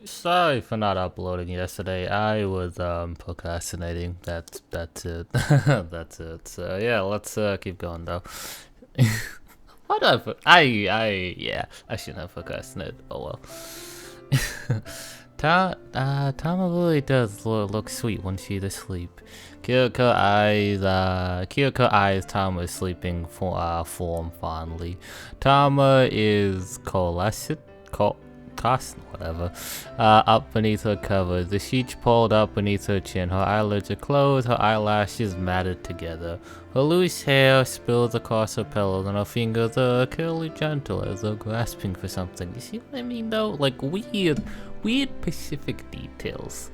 Sorry for not uploading yesterday. I was procrastinating. That's it. That's it. So yeah, let's keep going though. Why do I shouldn't have procrastinated. Oh well. Tama really does look sweet when she's asleep. Kyoko eyes Tama sleeping form fondly. Tama is coalescent, whatever, up beneath her covers. The sheets pulled up beneath her chin. Her eyelids are closed, her eyelashes matted together. Her loose hair spills across her pillows, and her fingers are curly gentle as though grasping for something. You see what I mean, though? Like, weird specific details.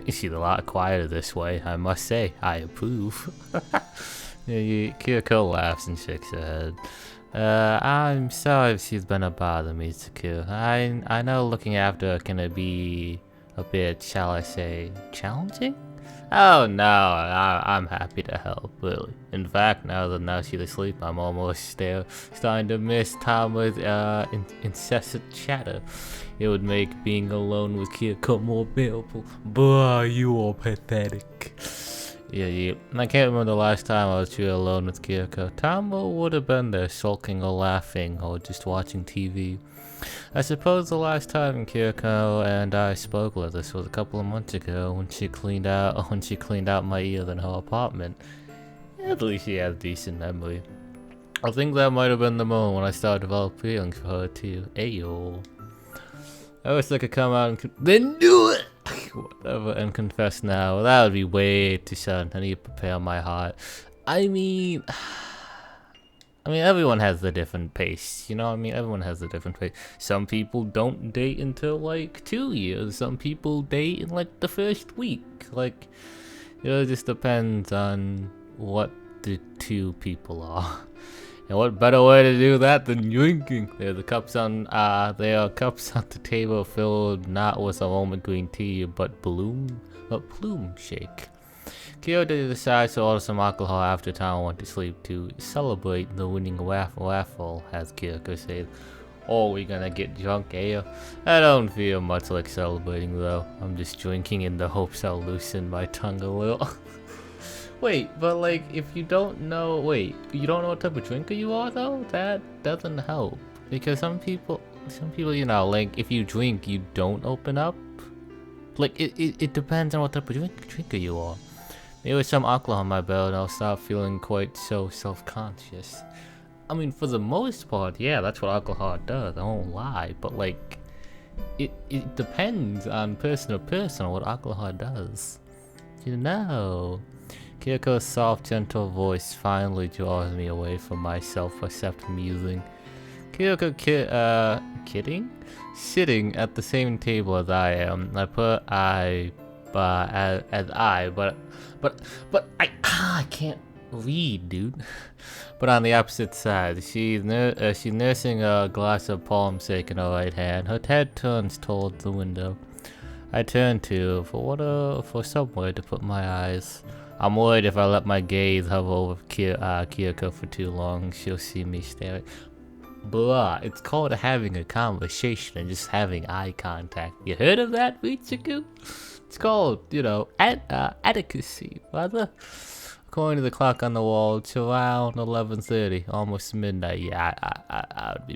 She's a lot quieter this way, I must say. I approve. Kyoko laughs and shakes her head. I'm sorry if she's been a bother, Mitsuku. I know looking after her can be a bit, shall I say, challenging? Oh no, I'm happy to help, really. In fact, now she's asleep, I'm almost starting to miss Tama's incessant chatter. It would make being alone with Kyoko more bearable. Bah, you are pathetic. Yeah. I can't remember the last time I was truly alone with Kyoko. Tama would have been there sulking or laughing or just watching TV. I suppose the last time Kyoko and I spoke with us was a couple of months ago when she cleaned out my ears in her apartment. At least she has decent memory. I think that might have been the moment when I started developing feelings for her too. Ayo. I wish I could come out and then do it! Whatever, and confess now. That would be way too sudden. I need to prepare my heart. I mean, everyone has the different pace, you know what I mean? Everyone has a different pace. Some people don't date until like 2 years. Some people date in like the first week. Like, it just depends on what the two people are. And what better way to do that than drinking? There are cups on the table filled not with aroma green tea, but plume shake. Kyoto decides to order some alcohol after Tama went to sleep to celebrate the winning raffle, as Kyoko says. Oh, we're gonna get drunk, eh? I don't feel much like celebrating though. I'm just drinking in the hopes I'll loosen my tongue a little. Wait, but like, if you don't know, you don't know what type of drinker you are though? That doesn't help. Because some people, you know, like, if you drink, you don't open up. Like, it depends on what type of drinker you are. Maybe with some alcohol in my blood and I'll start feeling quite so self-conscious. I mean, for the most part, yeah, that's what alcohol does, I won't lie. But like, it depends on person to person what alcohol does. You know. Kyoko's soft, gentle voice finally draws me away from my self-accepted musing. Kyoko kidding? Sitting at the same table as I am. But I can't read, dude. But on the opposite side, she's nursing a glass of palm sake in her right hand. Her head turns towards the window. I turn to for somewhere to put my eyes. I'm worried if I let my gaze hover over Kyoko for too long, she'll see me staring. Blah, it's called having a conversation and just having eye contact. You heard of that, Mitsuku? It's called, you know, adequacy, rather. According to the clock on the wall, it's around 11:30, almost midnight. Yeah, I would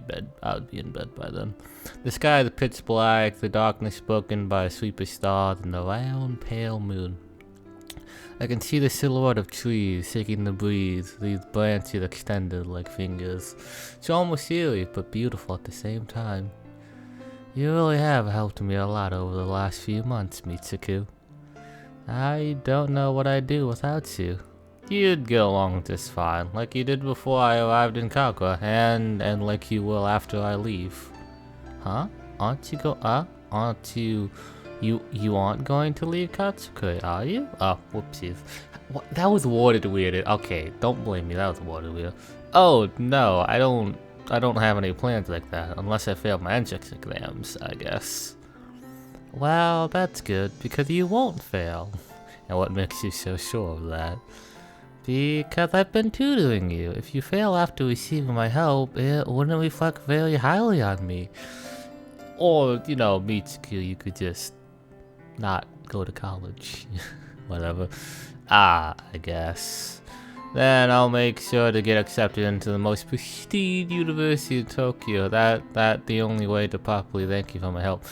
be in bed by then. The sky is pitch black, the darkness broken by a sweep of stars and the round, pale moon. I can see the silhouette of trees shaking the breeze, these branches extended like fingers. It's almost eerie, but beautiful at the same time. You really have helped me a lot over the last few months, Mitsuku. I don't know what I'd do without you. You'd get along just fine, like you did before I arrived in Kakwa, and like you will after I leave. Huh? Aren't you You aren't going to leave Katsuku, are you? Oh, whoopsies. What? That was worded weird. Okay, don't blame me, that was worded weird. Oh, no, I don't have any plans like that, unless I fail my entrance exams, I guess. Well, that's good, because you won't fail. And what makes you so sure of that? Because I've been tutoring you. If you fail after receiving my help, it wouldn't reflect very highly on me. Or, you know, Mitsuku, you could just not go to college. Whatever. I guess. Then I'll make sure to get accepted into the most prestigious university in Tokyo. That the only way to properly thank you for my help.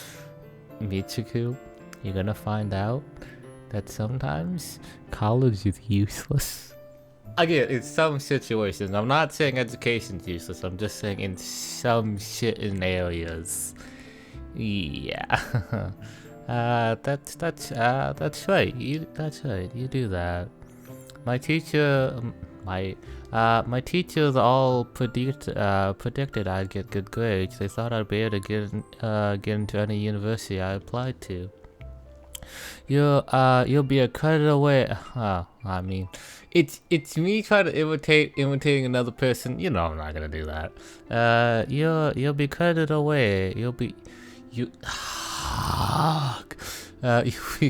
Mitsuku, you're gonna find out that sometimes college is useless. Again, in some situations. I'm not saying education's useless. I'm just saying in some shitting areas. Yeah. That's right. That's right. You do that. My teachers all predicted I'd get good grades. They thought I'd be able to get into any university I applied to. You'll be a credit away. I mean, it's me trying to imitating another person. You know I'm not gonna do that. You'll be credit away. You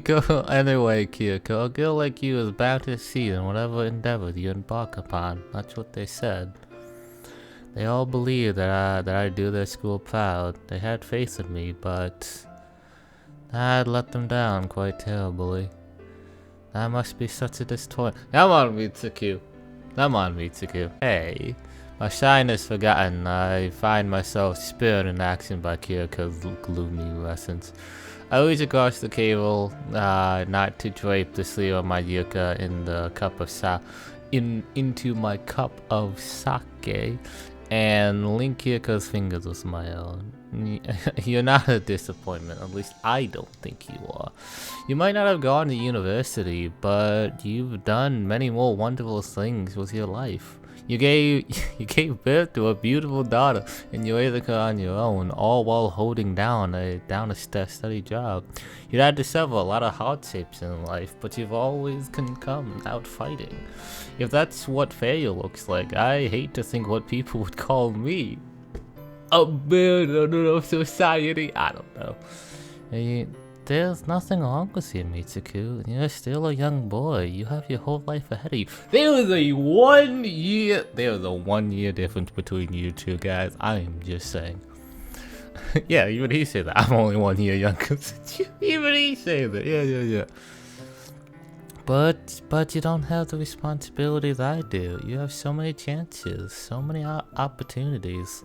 go anyway, Kyoko. A girl like you is bound to succeed in whatever endeavor you embark upon. That's what they said. They all believed that I'd do their school proud. They had faith in me, but I'd let them down quite terribly. That must be such a disappointment. Come on, Mitsuku. Hey. My shyness forgotten, I find myself spurred in action by Kyoko's gloomy lessons. I reach across the cable, not to drape the sleeve of my yucca in the cup of into my cup of sake, and link Kyoko's fingers with my own. You're not a disappointment, at least I don't think you are. You might not have gone to university, but you've done many more wonderful things with your life. You gave birth to a beautiful daughter, and you raised her on your own, all while holding down a steady job. You had to suffer a lot of hardships in life, but you've always come out fighting. If that's what failure looks like, I hate to think what people would call me. A burden of society. I don't know. There's nothing wrong with you, Mitsuku. You're still a young boy. You have your whole life ahead of you. There was a 1 year difference between you two guys. I'm just saying. Yeah, even he said that. I'm only 1 year younger than you. Even he said that. Yeah. But you don't have the responsibilities I do. You have so many chances, so many opportunities.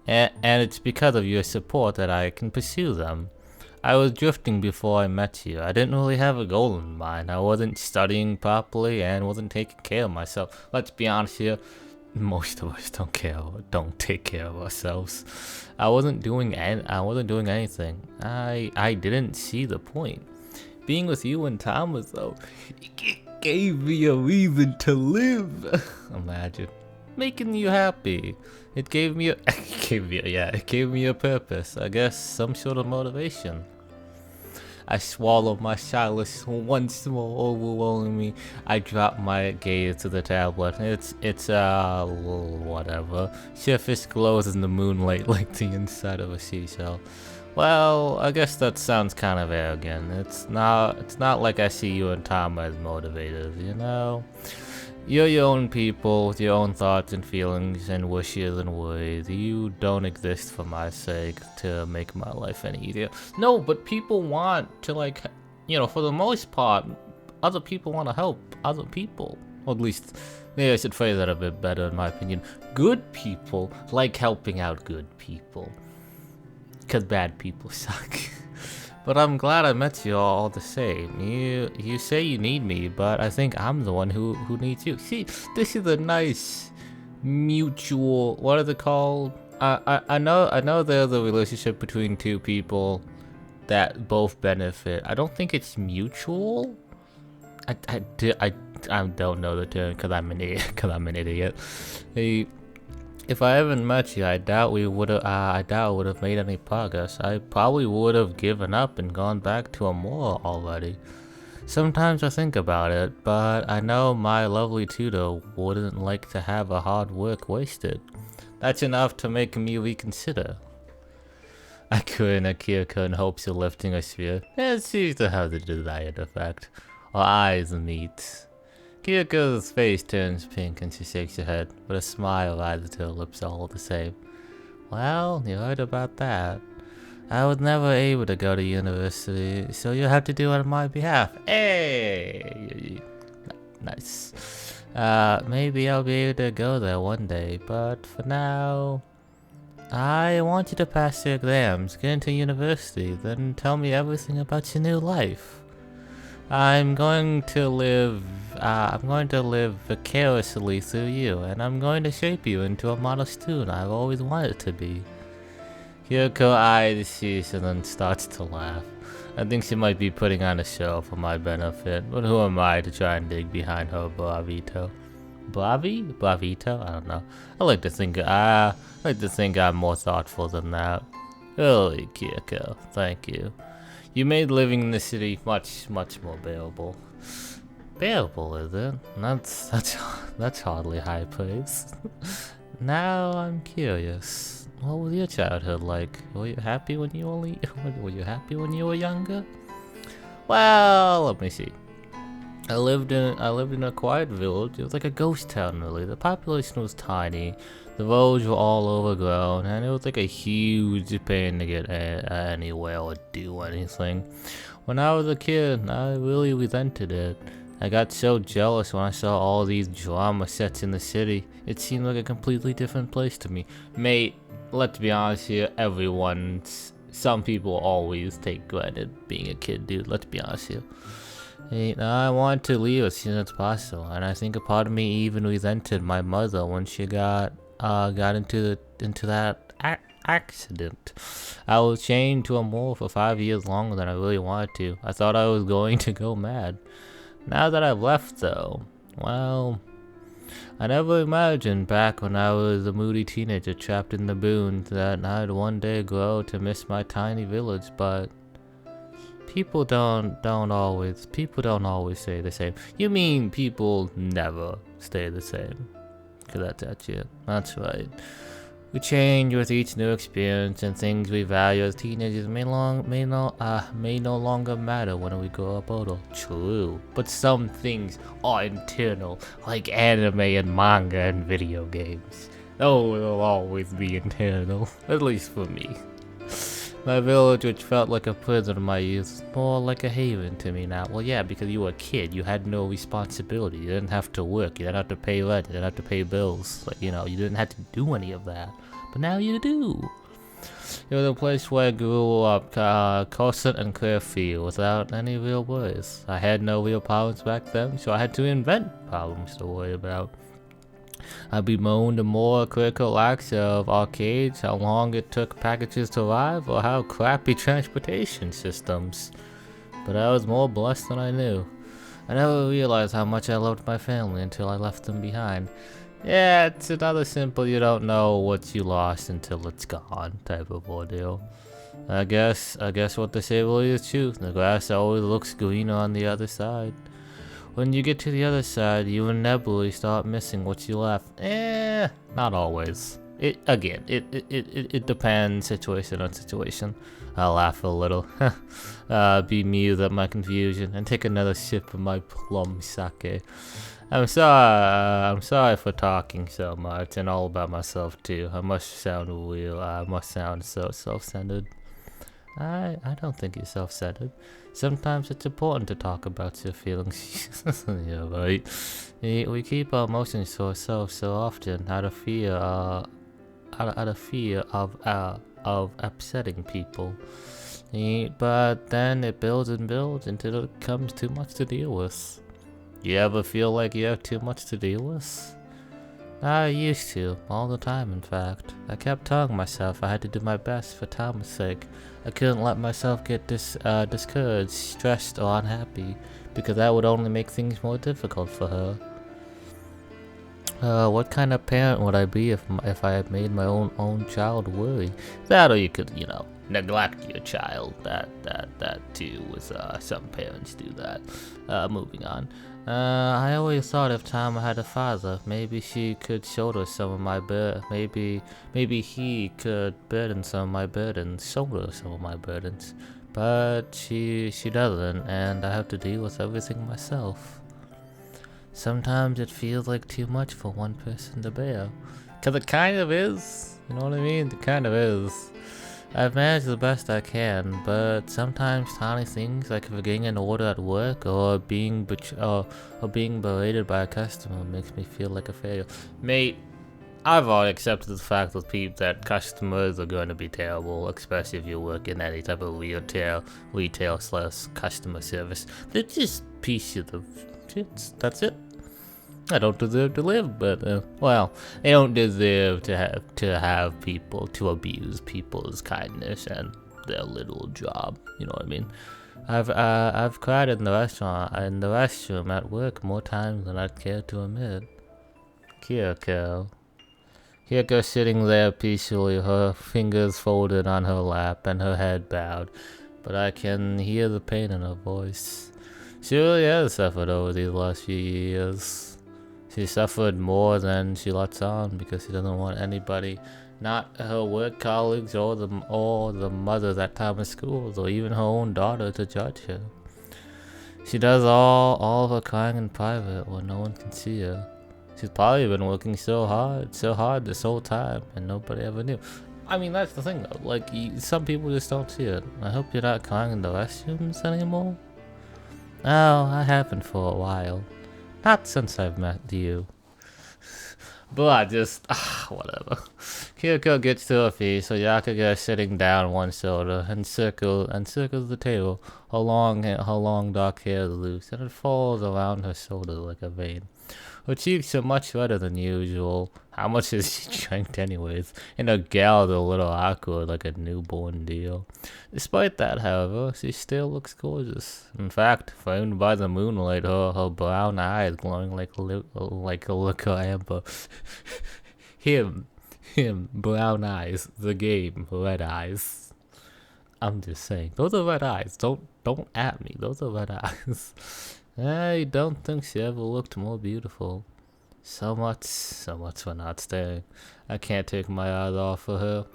And it's because of your support that I can pursue them. I was drifting before I met you. I didn't really have a goal in mind. I wasn't studying properly and wasn't taking care of myself. Let's be honest here. Most of us don't take care of ourselves. I wasn't doing anything. I didn't see the point. Being with you and Thomas though, it gave me a reason to live. Imagine making you happy. It gave me a purpose. I guess some sort of motivation. I swallowed my silence once more, overwhelming me. I dropped my gaze to the tablet. It's whatever. Surface glows in the moonlight like the inside of a seashell. Well, I guess that sounds kind of arrogant. It's not like I see you and Tom as motivators, you know? You're your own people with your own thoughts and feelings and wishes and worries. You don't exist for my sake to make my life any easier. No, but people want to, like, you know, for the most part, other people want to help other people. Or at least, maybe I should phrase that a bit better in my opinion. Good people like helping out good people. Because bad people suck. But I'm glad I met you all the same. You say you need me, but I think I'm the one who needs you. See, this is a nice mutual, what are they called? I know there's a relationship between two people that both benefit. I don't think it's mutual. I don't know the term because I'm an idiot. If I haven't met you, I doubt we would have made any progress. I probably would have given up and gone back to Amora already. Sometimes I think about it, but I know my lovely tutor wouldn't like to have her hard work wasted. That's enough to make me reconsider. I grin at Kyoko in hopes of lifting her sphere. It seems to have the desired effect. Our eyes meet. Kyoko's face turns pink and she shakes her head, but a smile rises to her lips all the same. Well, you heard about that. I was never able to go to university, so you'll have to do it on my behalf. Hey! Nice. Maybe I'll be able to go there one day, but for now, I want you to pass your exams, get into university, then tell me everything about your new life. I'm going to live vicariously through you, and I'm going to shape you into a model student I've always wanted to be. Kyoko eyes sheesh and then starts to laugh. I think she might be putting on a show for my benefit, but who am I to try and dig behind her bravito? Bravito? I don't know. I like to think I'm more thoughtful than that. Really, Kyoko, thank you. You made living in the city much more bearable. Bearable, is it? That's hardly high praise. Now I'm curious. What was your childhood like? Were you happy when you were younger? Well, let me see. I lived in a quiet village. It was like a ghost town, really. The population was tiny. The roads were all overgrown, and it was like a huge pain to get anywhere or do anything. When I was a kid, I really resented it. I got so jealous when I saw all these drama sets in the city. It seemed like a completely different place to me. Mate, let's be honest here, some people always take granted being a kid, dude. Let's be honest here. Hey, I want to leave as soon as possible, and I think a part of me even resented my mother when she got into that accident. I was chained to a mole for 5 years longer than I really wanted to. I thought I was going to go mad. Now that I've left, though, well, I never imagined back when I was a moody teenager trapped in the boons that I'd one day grow to miss my tiny village, but people don't always stay the same. You mean people never stay the same? 'Cause that's it. That's right. We change with each new experience, and things we value as teenagers may no longer matter when we grow up older. True, but some things are internal, like anime and manga and video games. Those will always be internal, at least for me. My village, which felt like a prison in my youth, is more like a haven to me now. Well, yeah, because you were a kid, you had no responsibility. You didn't have to work, you didn't have to pay rent, you didn't have to pay bills. Like, you didn't have to do any of that. But now you do. It was a place where I grew up, constant and carefree, without any real worries. I had no real problems back then, so I had to invent problems to worry about. I bemoaned the more critical acts of arcades, how long it took packages to arrive, or how crappy transportation systems. But I was more blessed than I knew. I never realized how much I loved my family until I left them behind. Yeah, it's another simple you don't know what you lost until it's gone type of ordeal. I guess what they say really is true. The grass always looks greener on the other side. When you get to the other side, you inevitably start missing what you left. Not always. It depends situation on situation. I'll laugh a little, bemused at my confusion, and take another sip of my plum sake. I'm sorry for talking so much and all about myself too. I must sound real. I must sound so self-centered. I don't think you're self-centered. Sometimes it's important to talk about your feelings. Yeah, right. We keep our emotions to ourselves so often out of fear of upsetting people. But then it builds and builds until it becomes too much to deal with. You ever feel like you have too much to deal with? I used to, all the time in fact. I kept telling myself I had to do my best for Tama's sake. I couldn't let myself get discouraged, stressed, or unhappy, because that would only make things more difficult for her. What kind of parent would I be if I had made my own child worry? That, or you could, neglect your child. That too was, some parents do that. Moving on. I always thought if Tama had a father, maybe she could shoulder some of my maybe he could burden some of my burdens, shoulder some of my burdens. But she doesn't, and I have to deal with everything myself. Sometimes it feels like too much for one person to bear. 'Cause it kind of is, you know what I mean? It kind of is. I've managed the best I can, but sometimes tiny things like forgetting an order at work or being berated by a customer makes me feel like a failure. Mate, I've already accepted the fact that customers are going to be terrible, especially if you work in any type of retail slash customer service. They're just pieces of shit. That's it. I don't deserve to live, but well, they don't deserve to have people to abuse people's kindness and their little job. You know what I mean? I've cried in the restroom at work more times than I'd care to admit. Kyoko sitting there peacefully, her fingers folded on her lap and her head bowed, but I can hear the pain in her voice. She really has suffered over these last few years. She suffered more than she lets on because she doesn't want anybody, not her work colleagues or the mothers at time of schools or even her own daughter, to judge her. She does all of her crying in private where no one can see her. She's probably been working so hard this whole time, and nobody ever knew. I mean, that's the thing though, like, some people just don't see it. I hope you're not crying in the restrooms anymore. Oh, I haven't for a while. Not since I've met you. But whatever. Kyoko gets to her feet, so Yakuga is sitting down one shoulder and circles the table. Her long dark hair is loose, and it falls around her shoulder like a vein. Her cheeks are much redder than usual. How much has she drank anyways? And her gal's a little awkward, like a newborn deal. Despite that, however, she still looks gorgeous. In fact, framed by the moonlight, her brown eyes glowing like a liquor amber. him, brown eyes, the game, red eyes. I'm just saying, those are red eyes. Don't at me. Those are red eyes. I don't think she ever looked more beautiful. So much for not staring. I can't take my eyes off of her.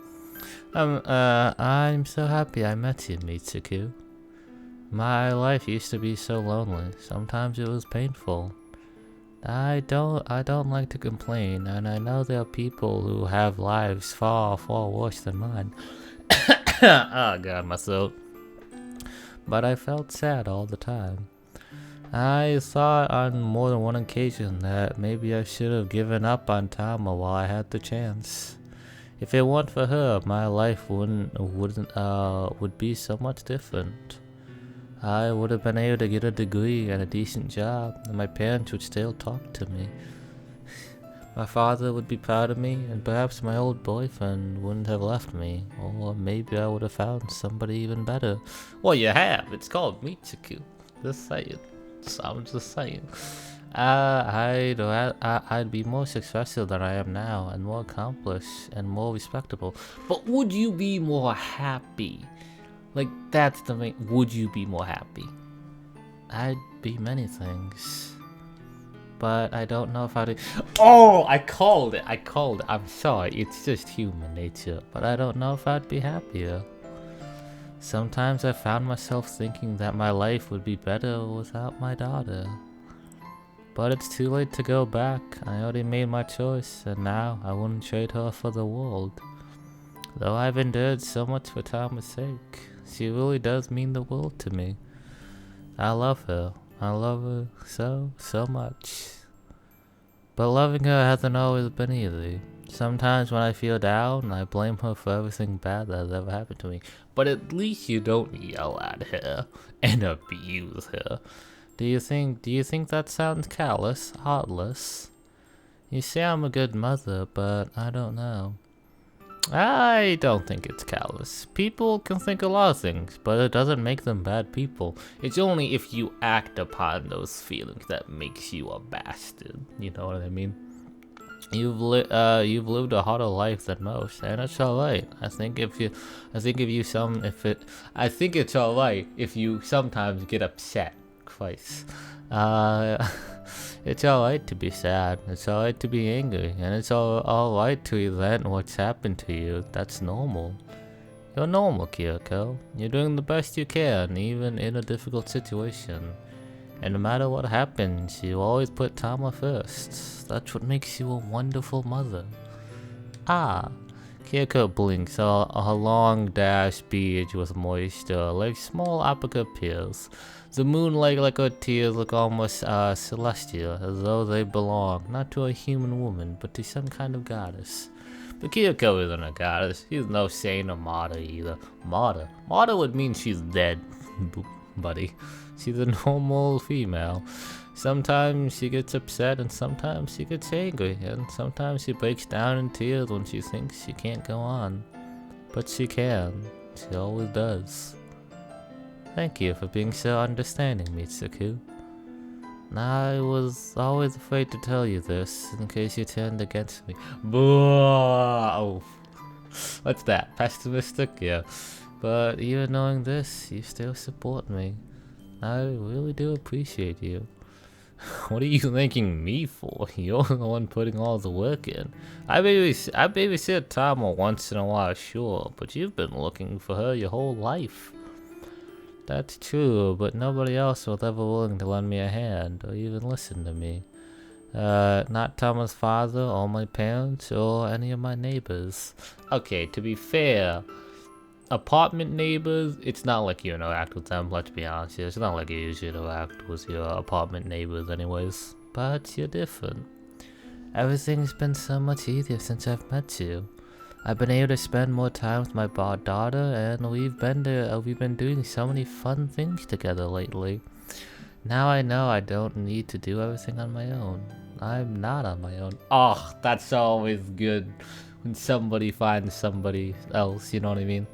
I'm so happy I met you, Mitsuku. My life used to be so lonely. Sometimes it was painful. I don't like to complain, and I know there are people who have lives far worse than mine. Oh god, my throat. But I felt sad all the time. I thought on more than one occasion that maybe I should have given up on Tama while I had the chance. If it weren't for her, my life would be so much different. I would have been able to get a degree and a decent job, and my parents would still talk to me. My father would be proud of me, and perhaps my old boyfriend wouldn't have left me, or maybe I would have found somebody even better. Well, you have. It's called Mitsuku. Just saying. I'm just saying. I'd be more successful than I am now, and more accomplished, and more respectable. But would you be more happy? Like, that's the thing. Would you be more happy? I'd be many things. But I don't know if I'd... Oh, I called it. I'm sorry. It's just human nature. But I don't know if I'd be happier. Sometimes I found myself thinking that my life would be better without my daughter. But it's too late to go back. I already made my choice, and now I wouldn't trade her for the world. Though I've endured so much for Tama's sake, she really does mean the world to me. I love her. I love her so much. But loving her hasn't always been easy. Sometimes when I feel down, I blame her for everything bad that has ever happened to me. But at least you don't yell at her and abuse her. Do you think that sounds callous, heartless? You say I'm a good mother, but I don't know. I don't think it's callous. People can think a lot of things, but it doesn't make them bad people. It's only if you act upon those feelings that makes you a bastard. You know what I mean? You've lived a harder life than most, and it's alright. I think it's alright if you sometimes get upset. Christ. It's alright to be sad, it's alright to be angry, and it's alright to resent what's happened to you. That's normal. You're normal, Kyoko. You're doing the best you can, even in a difficult situation. And no matter what happens, you always put Tama first. That's what makes you a wonderful mother. Ah, Kyoko blinks, her long dash beads with moisture, like small apricot peels. The moonlight like her tears look almost celestial, as though they belong not to a human woman, but to some kind of goddess. But Kyoko isn't a goddess. She's no saint or martyr either. Martyr? Martyr would mean she's dead, buddy. She's a normal female. Sometimes she gets upset and sometimes she gets angry, and sometimes she breaks down in tears when she thinks she can't go on. But she can. She always does. Thank you for being so understanding, Mitsuku. I was always afraid to tell you this, in case you turned against me. Oh. What's that? Pessimistic? Yeah. But even knowing this, you still support me. I really do appreciate you. What are you thanking me for? You're the one putting all the work in. I babysit Tama once in a while, sure, but you've been looking for her your whole life. That's true, but nobody else was ever willing to lend me a hand, or even listen to me. Not Tama's father, or my parents, or any of my neighbors. Okay, to be fair, apartment neighbors, it's not like you interact with them, let's be honest. It's not like you usually interact with your apartment neighbors anyways. But you're different. Everything's been so much easier since I've met you. I've been able to spend more time with my daughter, and we've been doing so many fun things together lately. Now I know I don't need to do everything on my own. I'm not on my own. Oh, that's always good when somebody finds somebody else, you know what I mean?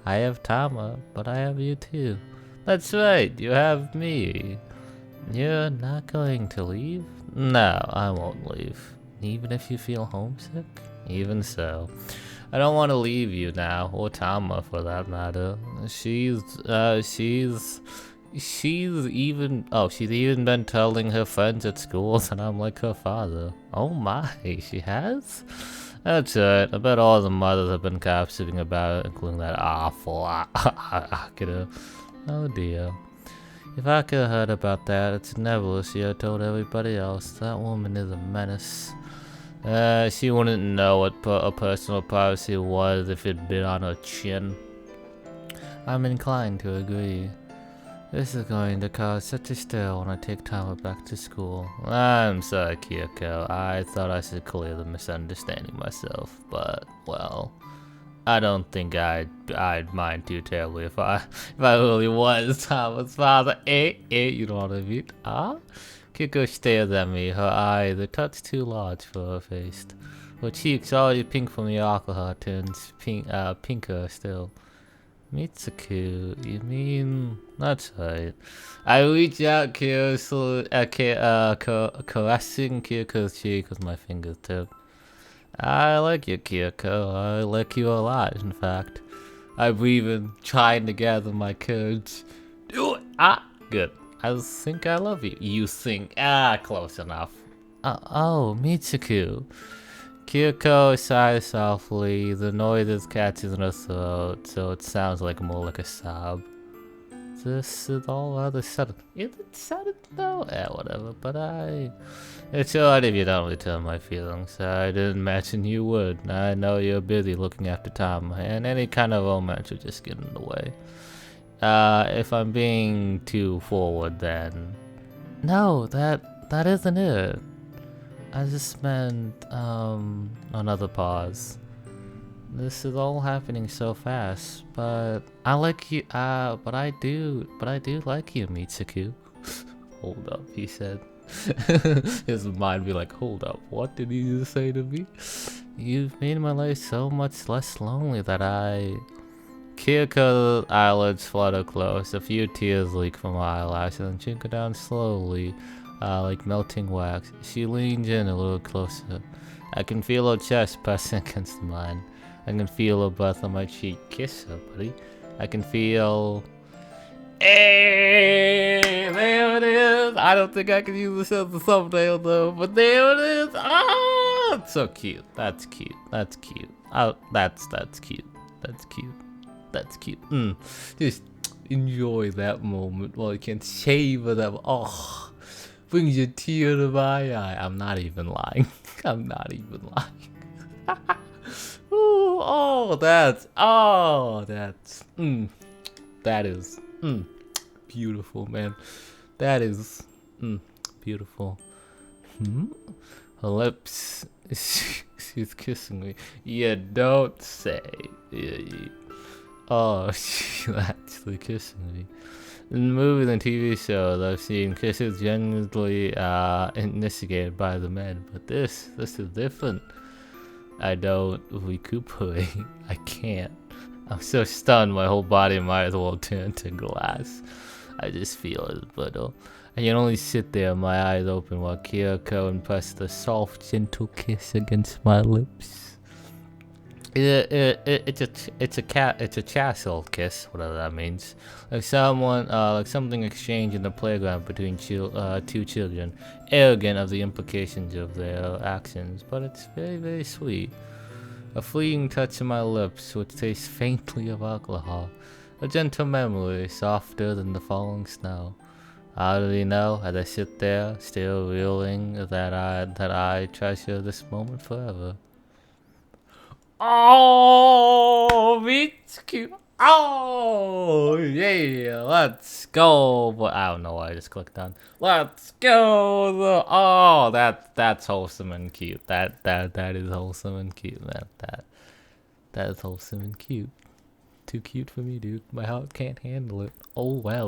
I have Tama, but I have you too. That's right, you have me. You're not going to leave? No, I won't leave. Even if you feel homesick? Even so. I don't want to leave you now, or Tama for that matter. She's even been telling her friends at school that I'm like her father. Oh my, she has? That's right, I bet all the mothers have been gossiping about it, including that awful Akira. Oh dear. If I could have heard about that, it's never she had told everybody else. That woman is a menace. She wouldn't know what a personal privacy was if it'd been on her chin. I'm inclined to agree. This is going to cause such a stir when I take Tama back to school. I'm sorry, Kyoko. I thought I should clear the misunderstanding myself, but, well, I don't think I'd mind too terribly if I really was Tama's father. You know what I mean? Kyoko stares at me, her eyes a touch too large for her face. Her cheeks, already pink from the alcohol, turns pinker still. Mitsuku, you mean... That's right. I reach out caressing Kyoko's cheek with my fingertip. I like you, Kyoko. I like you a lot, in fact. I'm even trying to gather my courage. Do it! Good. I think I love you. You think. Close enough. Oh, Mitsuku. Kyoko sighs softly. The noise catches in her throat, so it sounds more like a sob. This is all rather sudden. Is it sudden though? Whatever, but it's alright if you don't return my feelings. I didn't imagine you would. I know you're busy looking after Tom, and any kind of romance would just get in the way. If I'm being too forward, then... No, that isn't it. I just meant, another pause. This is all happening so fast, but I like you, but I do like you, Mitsuku. Hold up, he said. His mind be like, hold up, what did he just say to me? You've made my life so much less lonely that Kyoko's eyelids flutter close, a few tears leak from her eyelashes and trickle down slowly, like melting wax. She leans in a little closer. I can feel her chest pressing against mine. I can feel her breath on my cheek. Kiss her, buddy. I can feel... Hey, there it is. I don't think I can use this as a thumbnail though, but there it is. It's so cute. That's cute. That's cute. That's cute. That's cute. That's cute. Just enjoy that moment while you can savor them. Oh, brings a tear to my eye. I'm not even lying. I'm not even lying. Ooh. That is beautiful, man. That is beautiful. Her lips. She's kissing me. You don't say. Oh, she's actually kissing me. In movies and TV shows, I've seen kisses generally initiated by the men, but this is different. I don't recuperate. I can't. I'm so stunned, my whole body might as well turn to glass. I just feel as brittle. I can only sit there, my eyes open, while Kyoko impressed a soft, gentle kiss against my lips. It's a castle kiss, whatever that means. Like something exchanged in the playground between two children, arrogant of the implications of their actions, but it's very, very sweet. A fleeting touch of my lips, which tastes faintly of alcohol. A gentle memory, softer than the falling snow. How do you know, as I sit there, still reeling, that I treasure this moment forever? Oh, it's cute. Oh, yeah, let's go. But I don't know why I just clicked on. Let's go. Oh, that's wholesome and cute. That is wholesome and cute, man. That is wholesome and cute. Too cute for me, dude. My heart can't handle it. Oh well.